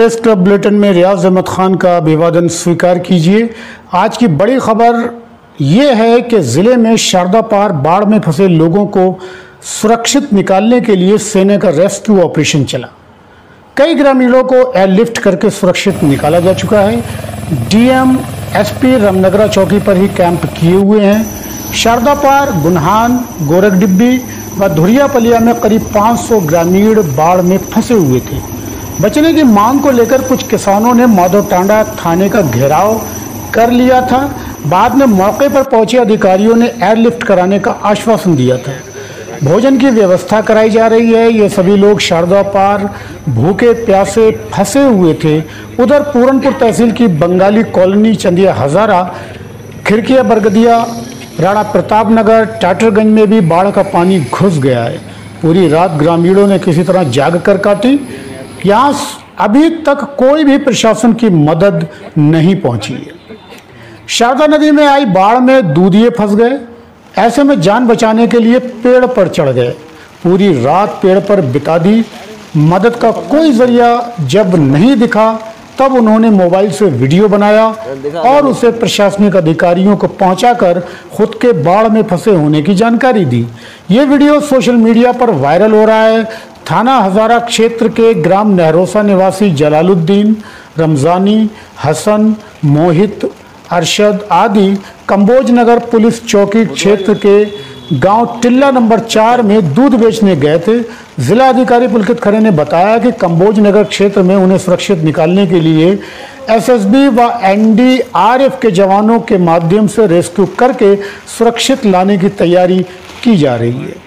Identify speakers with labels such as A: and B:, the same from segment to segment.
A: Press club bulletin में रियाज अहमद खान का अभिवादन स्वीकार कीजिए। आज की बड़ी खबर ये है कि ज़िले में शारदा पार बाढ़ में फंसे लोगों को सुरक्षित निकालने के लिए सेना का रेस्क्यू ऑपरेशन चला। कई ग्रामीणों को एयरलिफ्ट करके सुरक्षित निकाला जा चुका है। डीएम एसपी रामनगरा चौकी पर ही कैंप किए हुए हैं। शारदा पार, गुनहान, गोरखडिब्बी व धुरियापलिया में करीब 500 ग्रामीण बाढ़ में फंसे हुए थे। बचने की मांग को लेकर कुछ किसानों ने माधोटांडा थाने का घेराव कर लिया था। बाद में मौके पर पहुंचे अधिकारियों ने एयरलिफ्ट कराने का आश्वासन दिया था। भोजन की व्यवस्था कराई जा रही है। ये सभी लोग शारदा पार भूखे प्यासे फंसे हुए थे। उधर पूरनपुर तहसील की बंगाली कॉलोनी, चंदिया हजारा, खिरकिया, बरगदिया, राणा प्रताप नगर, टाटरगंज में भी बाढ़ का पानी घुस गया है। पूरी रात ग्रामीणों ने किसी तरह जाग कर काटी। यहाँ अभी तक कोई भी प्रशासन की मदद नहीं पहुंची है। शारदा नदी में आई बाढ़ में दूधिये फंस गए। ऐसे में जान बचाने के लिए पेड़ पर चढ़ गए। पूरी रात पेड़ पर बिता दी। मदद का कोई जरिया जब नहीं दिखा तब उन्होंने मोबाइल से वीडियो बनाया और उसे प्रशासनिक अधिकारियों को पहुंचाकर खुद के बाढ़ में फंसे होने की जानकारी दी। ये वीडियो सोशल मीडिया पर वायरल हो रहा है। थाना हजारा क्षेत्र के ग्राम नहरोसा निवासी जलालुद्दीन, रमजानी, हसन, मोहित, अरशद आदि कंबोज नगर पुलिस चौकी क्षेत्र के गांव टिल्ला नंबर 4 में दूध बेचने गए थे। जिला अधिकारी पुलकित खरे ने बताया कि कंबोज नगर क्षेत्र में उन्हें सुरक्षित निकालने के लिए एसएसबी व एनडीआरएफ के जवानों के माध्यम से रेस्क्यू करके सुरक्षित लाने की तैयारी की जा रही है।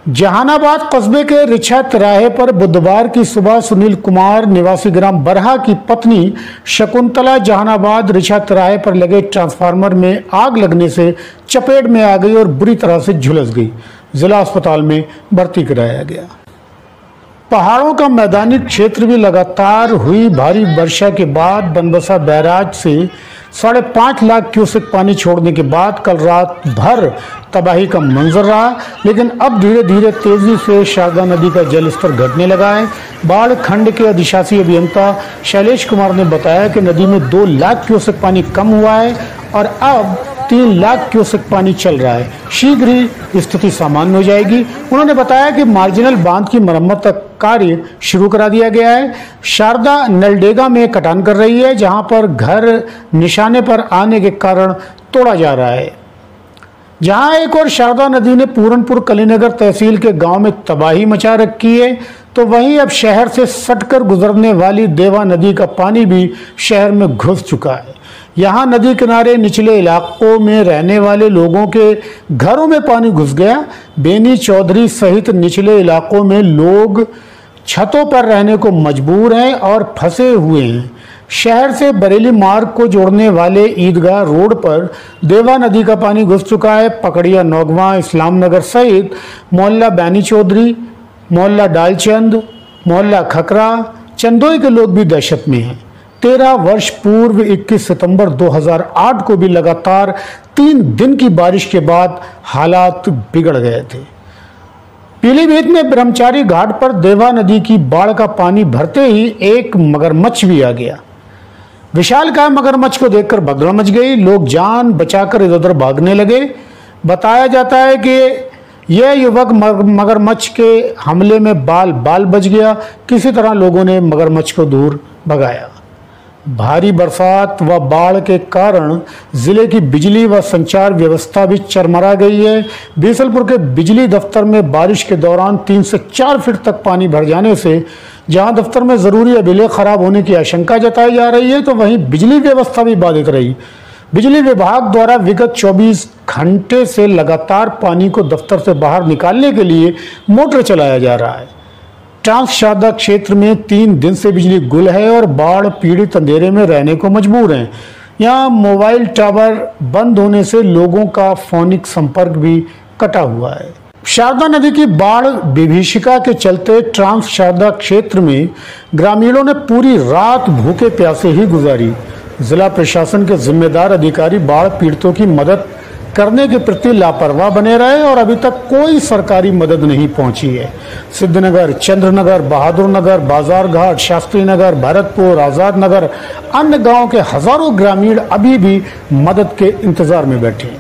A: जहानाबाद कस्बे के रिछा तिराहे पर बुधवार की सुबह सुनील कुमार निवासी ग्राम बरहा की पत्नी शकुंतला जहानाबाद रिछा तिराहे पर लगे ट्रांसफार्मर में आग लगने से चपेट में आ गई और बुरी तरह से झुलस गई। जिला अस्पताल में भर्ती कराया गया। पहाड़ों का मैदानी क्षेत्र भी लगातार हुई भारी वर्षा के बाद बनबसा बैराज से 5.5 लाख क्यूसेक पानी छोड़ने के बाद कल रात भर तबाही का मंजर रहा, लेकिन अब धीरे धीरे तेजी से शारदा नदी का जलस्तर घटने लगा है। बाढ़ खंड के अधिशासी अभियंता शैलेश कुमार ने बताया कि नदी में 2 लाख क्यूसेक पानी कम हुआ है और अब 3 लाख क्यूसेक पानी चल रहा है। शीघ्र ही स्थिति सामान्य हो जाएगी। उन्होंने बताया कि मार्जिनल बांध की मरम्मत का कार्य शुरू करा दिया गया है। शारदा नलडेगा में कटान कर रही है, जहां पर घर निशाने पर आने के कारण तोड़ा जा रहा है। जहां एक और शारदा नदी ने पूरनपुर कलीनगर तहसील के गांव में तबाही मचा रखी है, तो वहीं अब शहर से सटकर गुजरने वाली देवा नदी का पानी भी शहर में घुस चुका है। यहाँ नदी किनारे निचले इलाकों में रहने वाले लोगों के घरों में पानी घुस गया। बेनी चौधरी सहित निचले इलाकों में लोग छतों पर रहने को मजबूर हैं और फंसे हुए हैं। शहर से बरेली मार्ग को जोड़ने वाले ईदगाह रोड पर देवा नदी का पानी घुस चुका है। पकड़िया, नौगवा, इस्लाम नगर सहित मोहल्ला बैनी चौधरी, मोहल्ला डालचंद, मोहल्ला खकरा, चंदोई के लोग भी दहशत में हैं। 13 वर्ष पूर्व 21 सितंबर 2008 को भी लगातार 3 दिन की बारिश के बाद हालात बिगड़ गए थे। पीलीभीत में ब्रह्मचारी घाट पर देवा नदी की बाढ़ का पानी भरते ही एक मगरमच्छ भी आ गया। विशालकाय मगरमच्छ को देखकर भगदड़ मच गई। लोग जान बचाकर इधर उधर भागने लगे। बताया जाता है कि यह युवक मगरमच्छ के हमले में बाल बच गया। किसी तरह लोगों ने मगरमच्छ को दूर भगाया। भारी बरसात व बाढ़ के कारण जिले की बिजली व संचार व्यवस्था भी चरमरा गई है। बीसलपुर के बिजली दफ्तर में बारिश के दौरान 3 से 4 फीट तक पानी भर जाने से जहां दफ्तर में जरूरी अभिलेख खराब होने की आशंका जताई जा रही है, तो वहीं बिजली व्यवस्था भी बाधित रही। बिजली विभाग द्वारा विगत 24 घंटे से लगातार पानी को दफ्तर से बाहर निकालने के लिए मोटर चलाया जा रहा है। ट्रांस शारदा क्षेत्र में 3 दिन से बिजली गुल है और बाढ़ पीड़ित अंधेरे में रहने को मजबूर हैं। यहाँ मोबाइल टावर बंद होने से लोगों का फोनिक संपर्क भी कटा हुआ है। शारदा नदी की बाढ़ विभीषिका के चलते ट्रांस शारदा क्षेत्र में ग्रामीणों ने पूरी रात भूखे प्यासे ही गुजारी। जिला प्रशासन के जिम्मेदार अधिकारी बाढ़ पीड़ितों की मदद करने के प्रति लापरवाह बने रहे और अभी तक कोई सरकारी मदद नहीं पहुंची है। सिद्धनगर, चंद्रनगर, बहादुर नगर, बाजार घाट, शास्त्री नगर, भरतपुर, आजाद नगर, अन्य गांव के हजारों ग्रामीण अभी भी मदद के इंतजार में बैठे हैं।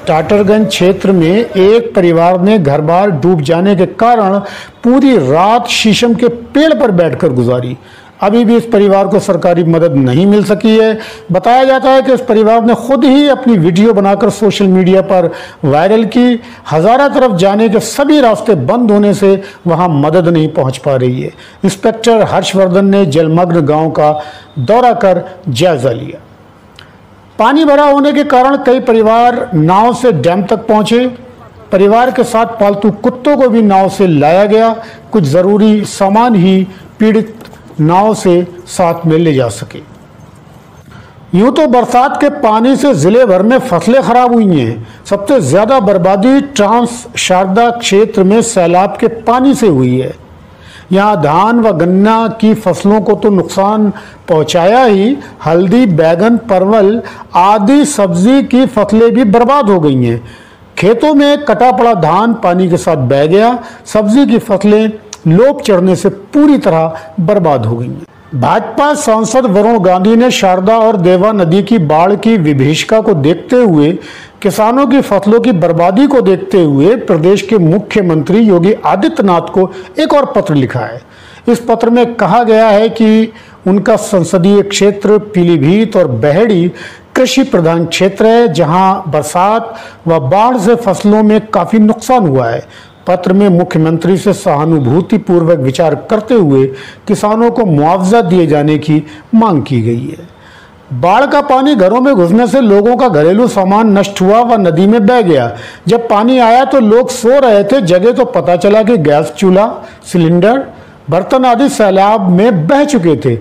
A: टाटरगंज क्षेत्र में एक परिवार ने घर बार डूब जाने के कारण पूरी रात शीशम के पेड़ पर बैठकर गुजारी। अभी भी इस परिवार को सरकारी मदद नहीं मिल सकी है। बताया जाता है कि इस परिवार ने खुद ही अपनी वीडियो बनाकर सोशल मीडिया पर वायरल की। हजारा तरफ जाने के सभी रास्ते बंद होने से वहां मदद नहीं पहुंच पा रही है। इंस्पेक्टर हर्षवर्धन ने जलमग्न गांव का दौरा कर जायजा लिया। पानी भरा होने के कारण कई परिवार नाव से डैम तक पहुंचे। परिवार के साथ पालतू कुत्तों को भी नाव से लाया गया। कुछ जरूरी सामान ही पीड़ित नाव से साथ में ले जा सके। यूं तो बरसात के पानी से जिले भर में फसलें खराब हुई हैं। सबसे ज्यादा बर्बादी ट्रांस शारदा क्षेत्र में सैलाब के पानी से हुई है। यहाँ धान व गन्ना की फसलों को तो नुकसान पहुंचाया ही, हल्दी, बैगन, परवल आदि सब्जी की फसलें भी बर्बाद हो गई हैं। खेतों में कटा पड़ा धान पानी के साथ बह गया। सब्जी की फसलें लोप चढ़ने से पूरी तरह बर्बाद हो गई हैं। भाजपा सांसद वरुण गांधी ने शारदा और देवा नदी की बाढ़ की विभीषिका को देखते हुए, किसानों की फसलों की बर्बादी को देखते हुए प्रदेश के मुख्यमंत्री योगी आदित्यनाथ को एक और पत्र लिखा है। इस पत्र में कहा गया है कि उनका संसदीय क्षेत्र पीलीभीत और बहेड़ी कृषि प्रधान क्षेत्र है, जहां बरसात व बाढ़ से फसलों में काफी नुकसान हुआ है। पत्र में मुख्यमंत्री से सहानुभूति पूर्वक विचार करते हुए किसानों को मुआवजा दिए जाने की मांग की गई है। बाढ़ का पानी घरों में घुसने से लोगों का घरेलू सामान नष्ट हुआ व नदी में बह गया। जब पानी आया तो लोग सो रहे थे, जगह तो पता चला कि गैस चूल्हा, सिलेंडर, बर्तन आदि सैलाब में बह चुके थे।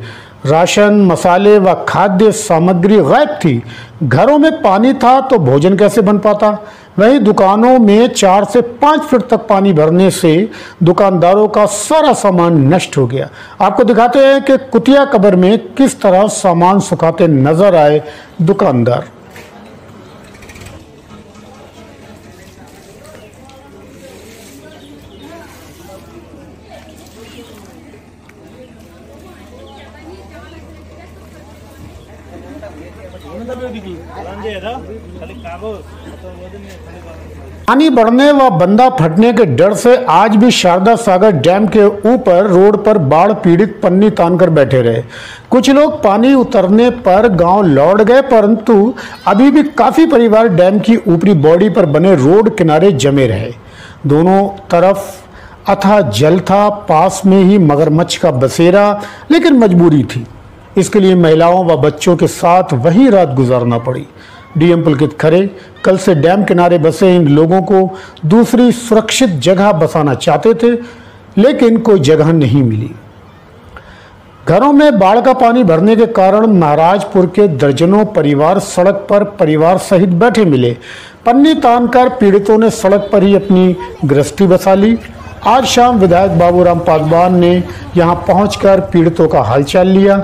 A: राशन, मसाले व खाद्य सामग्री गायब थी। घरों में पानी था तो भोजन कैसे बन पाता। वहीं दुकानों में 4 से 5 फीट तक पानी भरने से दुकानदारों का सारा सामान नष्ट हो गया। आपको दिखाते हैं कि कुतिया कब्र में किस तरह सामान सुखाते नजर आए दुकानदार। पानी बढ़ने व बंदा फटने के डर से आज भी शारदा सागर डैम के ऊपर रोड पर बाढ़ पीड़ित पन्नी तानकर बैठे रहे। कुछ लोग पानी उतरने पर गांव लौट गए, परंतु अभी भी काफी परिवार डैम की ऊपरी बॉडी पर बने रोड किनारे जमे रहे। दोनों तरफ अथाह जल था, पास में ही मगरमच्छ का बसेरा, लेकिन मजबूरी थी। इसके लिए महिलाओं व बच्चों के साथ वहीं रात गुजारना पड़ी। डीएम पुलकित खरे कल से डैम किनारे बसे इन लोगों को दूसरी सुरक्षित जगह बसाना चाहते थे, लेकिन कोई जगह नहीं मिली। घरों में बाढ़ का पानी भरने के कारण महाराजपुर के दर्जनों परिवार सड़क पर परिवार सहित बैठे मिले। पन्नी तानकर पीड़ितों ने सड़क पर ही अपनी गृहस्थी बसा ली। आज शाम विधायक बाबूराम पासवान ने यहां पहुंचकर पीड़ितों का हालचाल लिया।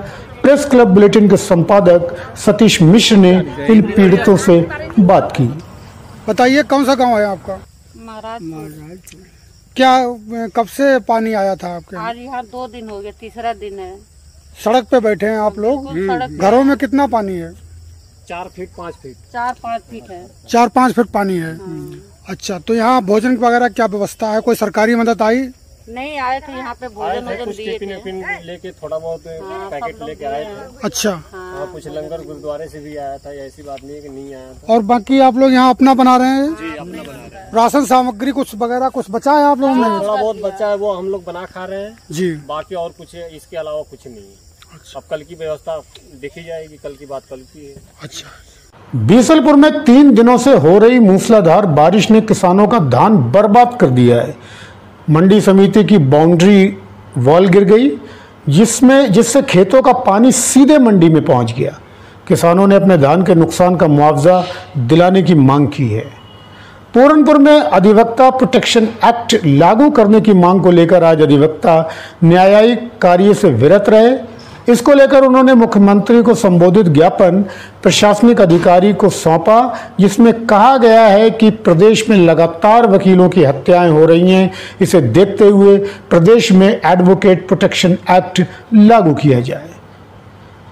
A: प्रेस क्लब बुलेटिन के संपादक सतीश मिश्र ने इन पीड़ितों से बात की।
B: बताइए कौन सा गांव है आपका?
C: महाराज।
B: क्या कब से पानी आया था आपके?
C: आज यहाँ 2 दिन हो गए, तीसरा दिन है।
B: सड़क पे बैठे हैं आप लोग? घरों में कितना पानी है?
D: 4 फीट 5 फीट
C: 4-5 फीट है।
B: 4-5 फीट पानी है। अच्छा, तो यहाँ भोजन वगैरह क्या व्यवस्था है? कोई सरकारी मदद आई?
C: नहीं आए थे यहाँ पे, भोजन वोजन दिए थे।
D: टिफिन लेके थोड़ा बहुत पैकेट लेके आए थे।
B: अच्छा।
D: हाँ, कुछ लंगर गुरुद्वारे से भी आया था, ऐसी बात नहीं है कि नहीं आया था।
B: और बाकी आप लोग यहाँ अपना बना रहे हैं?
D: जी, अपना बना रहे हैं।
B: राशन सामग्री कुछ वगैरह कुछ बचा है आप लोगों में?
D: थोड़ा बहुत बचा है, वो हम लोग बना खा रहे हैं
B: जी।
D: बाकी और कुछ है, इसके अलावा कुछ नहीं है। अब कल की व्यवस्था देखी जाएगी, कल की बात कल की है।
B: अच्छा।
A: बीसलपुर में 3 दिनों से हो रही मूसलाधार बारिश ने किसानों का धान बर्बाद कर दिया है। मंडी समिति की बाउंड्री वॉल गिर गई, जिससे खेतों का पानी सीधे मंडी में पहुंच गया। किसानों ने अपने धान के नुकसान का मुआवजा दिलाने की मांग की है। पूरनपुर में अधिवक्ता प्रोटेक्शन एक्ट लागू करने की मांग को लेकर आज अधिवक्ता न्यायिक कार्य से विरत रहे। इसको लेकर उन्होंने मुख्यमंत्री को संबोधित ज्ञापन प्रशासनिक अधिकारी को सौंपा, जिसमें कहा गया है कि प्रदेश में लगातार वकीलों की हत्याएं हो रही हैं। इसे देखते हुए प्रदेश में एडवोकेट प्रोटेक्शन एक्ट लागू किया जाए।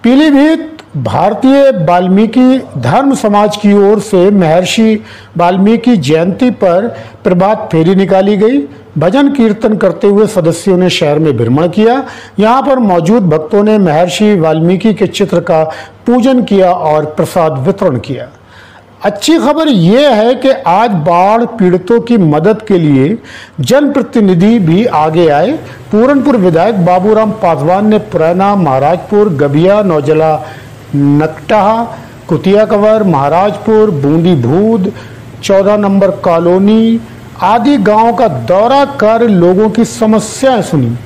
A: पीलीभीत भारतीय वाल्मीकि धर्म समाज की ओर से महर्षि वाल्मीकि जयंती पर प्रभात फेरी निकाली गई। भजन कीर्तन करते हुए सदस्यों ने शहर में भ्रमण किया। यहां पर मौजूद भक्तों ने महर्षि वाल्मीकि के चित्र का पूजन किया और प्रसाद वितरण किया। अच्छी खबर यह है कि आज बाढ़ पीड़ितों की मदद के लिए जनप्रतिनिधि भी आगे आए। पूरनपुर विधायक बाबूराम पासवान ने पुरैना, महाराजपुर, गभिया, नौजला, नकटाहा, कुतिया कवर, महाराजपुर, बूंदी भूद, 14 नंबर कॉलोनी आदि गांवों का दौरा कर लोगों की समस्याएं सुनी।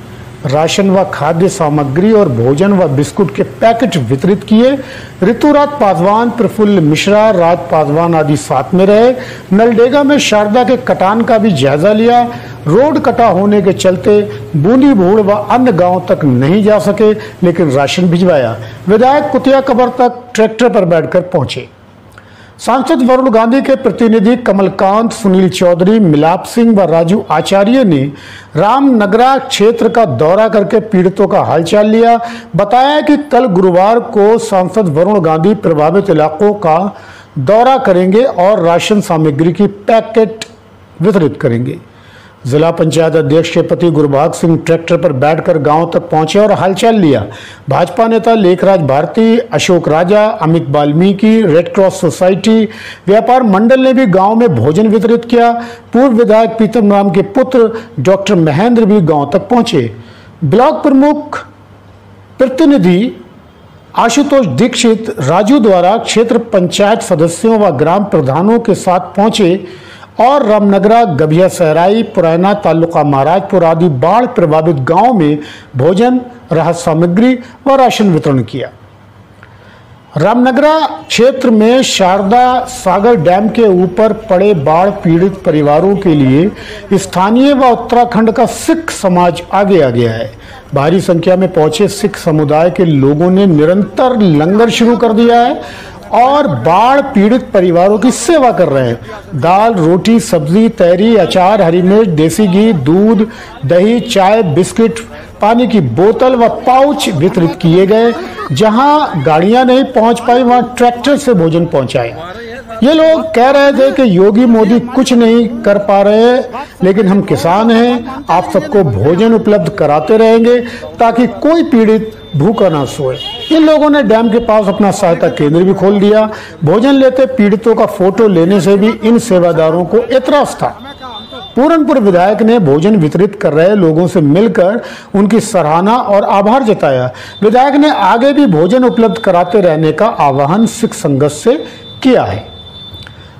A: राशन व खाद्य सामग्री और भोजन व बिस्कुट के पैकेट वितरित किए। ऋतुराज पासवान, प्रफुल्ल मिश्रा, राज पासवान आदि साथ में रहे। नलडेगा में शारदा के कटान का भी जायजा लिया। रोड कटा होने के चलते बूंदी भूड़ व अन्य गांव तक नहीं जा सके, लेकिन राशन भिजवाया। विधायक कुतिया कबर तक ट्रैक्टर पर बैठकर पहुंचे। सांसद वरुण गांधी के प्रतिनिधि कमलकांत, सुनील चौधरी, मिलाप सिंह व राजू आचार्य ने रामनगरा क्षेत्र का दौरा करके पीड़ितों का हालचाल लिया। बताया कि कल गुरुवार को सांसद वरुण गांधी प्रभावित इलाकों का दौरा करेंगे और राशन सामग्री की पैकेट वितरित करेंगे। जिला पंचायत अध्यक्ष के पति गुरभाग सिंह ट्रैक्टर पर बैठकर गांव तक पहुंचे और हालचाल लिया। भाजपा नेता Lekhraj Bharti, Ashok Raja, Amit Valmiki, red cross society, व्यापार मंडल ने भी गांव में भोजन वितरित किया। पूर्व विधायक पीतम राम के पुत्र डॉक्टर महेंद्र भी गांव तक पहुंचे। ब्लॉक प्रमुख प्रतिनिधि आशुतोष दीक्षित राजू द्वारा क्षेत्र पंचायत सदस्यों व ग्राम प्रधानों के साथ पहुंचे और रामनगरा, गभिया सहराई, पुरैना, तालुका महाराजपुर आदि बाढ़ प्रभावित गांव में भोजन, राहत सामग्री व राशन वितरण किया। रामनगरा क्षेत्र में शारदा सागर डैम के ऊपर पड़े बाढ़ पीड़ित परिवारों के लिए स्थानीय व उत्तराखंड का सिख समाज आगे आ गया है। भारी संख्या में पहुंचे सिख समुदाय के लोगों ने निरंतर लंगर शुरू कर दिया है और बाढ़ पीड़ित परिवारों की सेवा कर रहे हैं। दाल, रोटी, सब्जी, तहरी, अचार, हरी मिर्च, देसी घी, दूध, दही, चाय, बिस्किट, पानी की बोतल व पाउच वितरित किए गए। जहां गाड़ियां नहीं पहुंच पाई वहां ट्रैक्टर से भोजन पहुंचाया। ये लोग कह रहे थे कि योगी मोदी कुछ नहीं कर पा रहे, लेकिन हम किसान हैं, आप सबको भोजन उपलब्ध कराते रहेंगे ताकि कोई पीड़ित भूखा ना सोए। इन लोगों ने डैम के पास अपना सहायता केंद्र भी खोल दिया। भोजन लेते पीड़ितों का फोटो लेने से भी इन सेवादारों को एतराज था। पूरनपुर विधायक ने भोजन वितरित कर रहे लोगों से मिलकर उनकी सराहना और आभार जताया। विधायक ने आगे भी भोजन उपलब्ध कराते रहने का आह्वान सिख संघर्ष से किया है।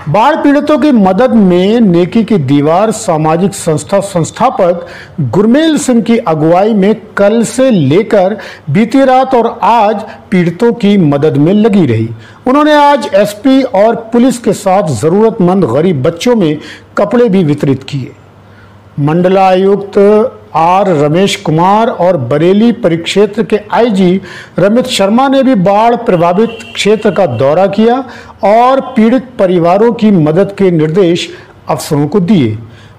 A: बाढ़ पीड़ितों की मदद में नेकी की दीवार सामाजिक संस्था संस्थापक गुरमेल सिंह की अगुवाई में कल से लेकर बीती रात और आज पीड़ितों की मदद में लगी रही। उन्होंने आज एसपी और पुलिस के साथ जरूरतमंद गरीब बच्चों में कपड़े भी वितरित किए। मंडलायुक्त आर रमेश कुमार और बरेली परिक्षेत्र के आईजी रमित शर्मा ने भी बाढ़ प्रभावित क्षेत्र का दौरा किया और पीड़ित परिवारों की मदद के निर्देश अफसरों को दिए।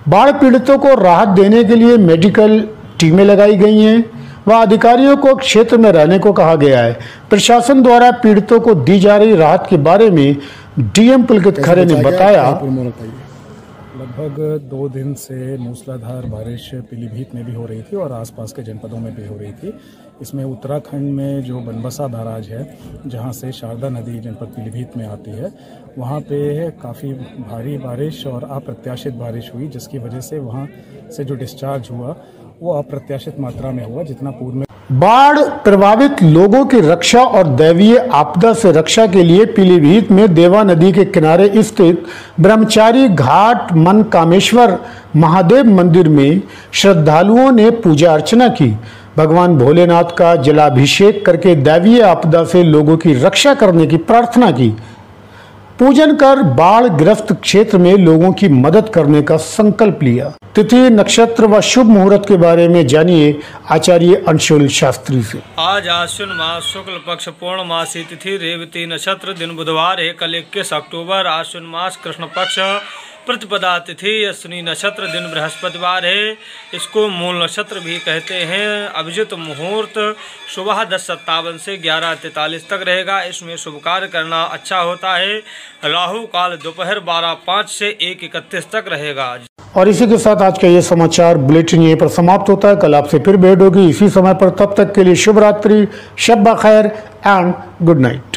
A: बाढ़ पीड़ितों को राहत देने के लिए मेडिकल टीमें लगाई गई हैं व अधिकारियों को क्षेत्र में रहने को कहा गया है। प्रशासन द्वारा पीड़ितों को दी जा रही राहत के बारे में डीएम पुलकित खरे ने बताया।
E: लगभग 2 दिन से मूसलाधार बारिश पीलीभीत में भी हो रही थी और आसपास के जनपदों में भी हो रही थी। इसमें उत्तराखंड में जो बनबसा बैराज है, जहां से शारदा नदी जनपद पीलीभीत में आती है, वहां पे काफ़ी भारी बारिश और अप्रत्याशित बारिश हुई, जिसकी वजह से वहां से जो डिस्चार्ज हुआ वो अप्रत्याशित मात्रा में हुआ। जितना पूर्व में
A: बाढ़ प्रभावित लोगों की रक्षा और दैवीय आपदा से रक्षा के लिए पीलीभीत में देवा नदी के किनारे स्थित ब्रह्मचारी घाट मन कामेश्वर महादेव मंदिर में श्रद्धालुओं ने पूजा अर्चना की। भगवान भोलेनाथ का जलाभिषेक करके दैवीय आपदा से लोगों की रक्षा करने की प्रार्थना की। पूजन कर बाढ़ ग्रस्त क्षेत्र में लोगों की मदद करने का संकल्प लिया। तिथि, नक्षत्र व शुभ मुहूर्त के बारे में जानिए आचार्य अंशुल शास्त्री से।
F: आज आश्विन मास शुक्ल पक्ष पूर्णमासी तिथि रेवती नक्षत्र, दिन बुधवार है। कल 21 अक्टूबर। आश्विन मास कृष्ण पक्ष प्रतिपदा तिथि, अश्विनी नक्षत्र, दिन बृहस्पतिवार है। इसको मूल नक्षत्र भी कहते हैं। अभिजित मुहूर्त सुबह 10:57 से 11:43 तक रहेगा। इसमें शुभ कार्य करना अच्छा होता है। राहु काल दोपहर 12:05 से 1:31 तक रहेगा।
A: और इसी के साथ आज का ये समाचार बुलेटिन यहीं पर समाप्त होता है। कल आपसे फिर भेंट होगी इसी समय पर। तब तक के लिए शुभ रात्रि, शब ब खैर एंड गुड नाइट।